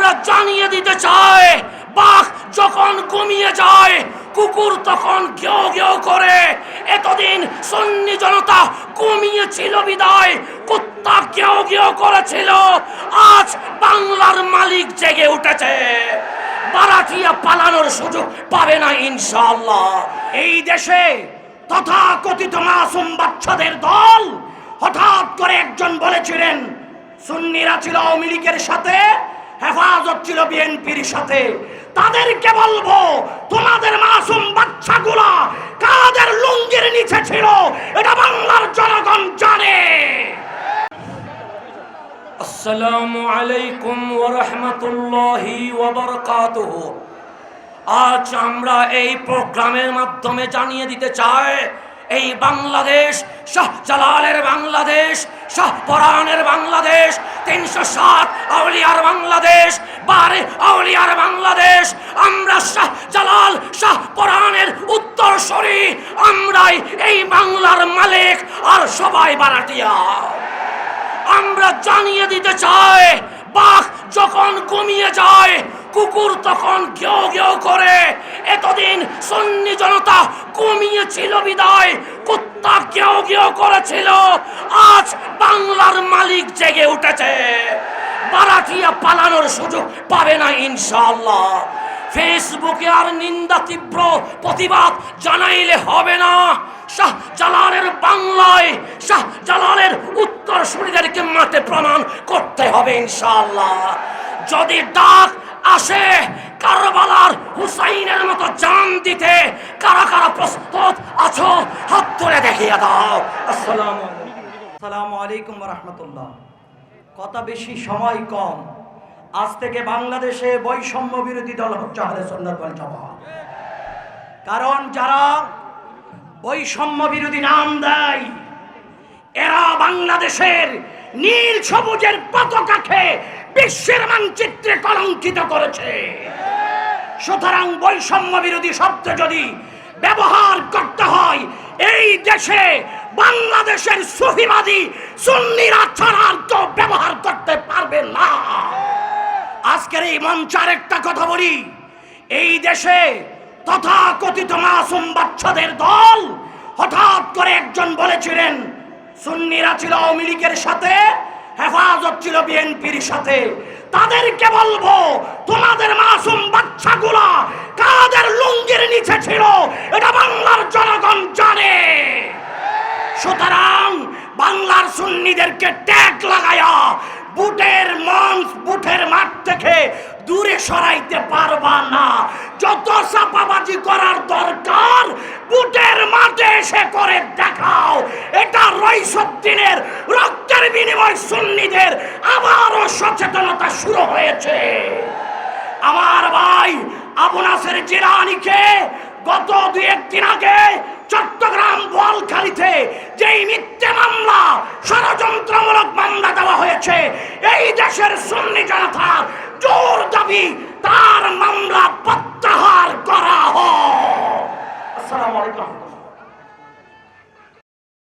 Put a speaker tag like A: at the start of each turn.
A: আমরা জানিয়ে দিতে চাই, বাঘ যখন ঘুমিয়ে যায় কুকুর তখন ঘেউ ঘেউ করে। এতদিন সুন্নি জনতা ঘুমিয়েছিল বিদায় কুত্তা ঘেউ ঘেউ করেছিল। আজ বাংলার মালিক জেগে উঠেছে, বারাটিয়া পালানোর সুযোগ পাবে না ইনশাআল্লাহ।
B: এই দেশে তথাকথিত মাসুম বাচ্চাদের দল হঠাৎ করে একজন বলেছিলেন সুন্নিরা ছিল আওয়ামী লীগের সাথে, হেফাজত ছিল বিএনপির সাথে। তাদেরকে বলবো, তোমাদের মাসুম বাচ্চাগুলা কাদের লুঙ্গির নিচে ছিল এটা বাংলার জনগণ জানে।
A: আসসালামু আলাইকুম ওয়া রাহমাতুল্লাহি ওয়া বারাকাতুহু। আজ আমরা এই প্রোগ্রামের মাধ্যমে জানিয়ে দিতে চাই, এই বাংলাদেশ শাহজালালের বাংলাদেশ, শাহপরানের বাংলাদেশ, ৩০৭ আউলিয়ার বাংলাদেশ, 12 আউলিয়ার বাংলাদেশ। আমরা শাহজালাল শাহপরানের উত্তরসূরি, আমরাই এই বাংলার মালিক, আর সবাই বারাটিয়া। আমরা জানিয়ে দিতে চাই, বাঘ যখন ঘুমিয়ে যায় কুকুর তখন ঘেউ ঘেউ করে। এতদিন সুন্নি জনতা ঘুমিয়েছিল বিদায় কুত্তা ঘেউ ঘেউ করেছিল। আজ বাংলার মালিক জেগে উঠেছে, বারাটিয়া পালানোর সুযোগ পাবে না ইনশাআল্লাহ। ফেসবুকে আর নিন্দা তীব্র প্রতিবাদ জানাইলে হবে না। শাহজালালের বাংলায় শাহজালালের উত্তরসূরিদেরকে মাঠে প্রমাণ করতে হবে ইনশাআল্লাহ। যদি ডাক আসে কারবালার হুসাইনের মতো জান দিতে, কারা কারা প্রস্তুত আছো হাত তুলে দেখিয়ে দাও।
B: আসসালামু আলাইকুম ওয়া রাহমাতুল্লাহ। কথা বেশি সময় কম। আজ থেকে বাংলাদেশে বৈষম্য বিরোধী দল হচ্ছে আহলে সুন্নাত ওয়াল জামাত। কারণ যারা বৈষম্য বিরোধী নাম দেয় এরা বাংলাদেশের নীল সবুজের পতাকাকে বিশ্বের মানচিত্রে কলঙ্কিত করেছে। সুতরাং বৈষম্য বিরোধী শব্দ যদি ব্যবহার করতে হয়, এই দেশে বাংলাদেশের সুফিবাদী সুন্নিরা ছাড়া আর কেউ ব্যবহার করতে পারবে না। আজকের এই মঞ্চের একটা কথা বলি, এই দেশে তথাকথিত মাসুম বাচ্চাদের দল হঠাৎ করে একজন বলেছিলেন সুন্নিরা ছিল আওয়ামী লীগের সাথে, হেফাজত ছিল বিএনপির সাথে। তাদেরকে বলবো, তোমাদের মাসুম বাচ্চাগুলা কাদের লুঙ্গির নিচে ছিল এটা বাংলার জনগণ জানে। সুতরাং বাংলার সুন্নিদেরকে ট্যাগ লাগায়া বুটের মাঠ থেকে দূরে সরাইতে পারবা না। যত চাপাবাজি করার দরকার বুটের মাঠে এসে করে দেখাও। এটা রইসুদ্দিনের রক্তের বিনিময় সুন্নিদের আবারও সচেতনতা শুরু হয়েছে। আমার ভাই আবু নাসের জিলানীকে গত 2-1 দিন আগে চট্টগ্রাম বোয়ালখালীতে যেই মিথ্যে মামলা, ষড়যন্ত্রমূলক মামলা দেওয়া হয়েছে, এই দেশের সুন্নি জনতার জোর দাবি তার মামলা প্রত্যাহার করা হোক। আসসালামু আলাইকুম।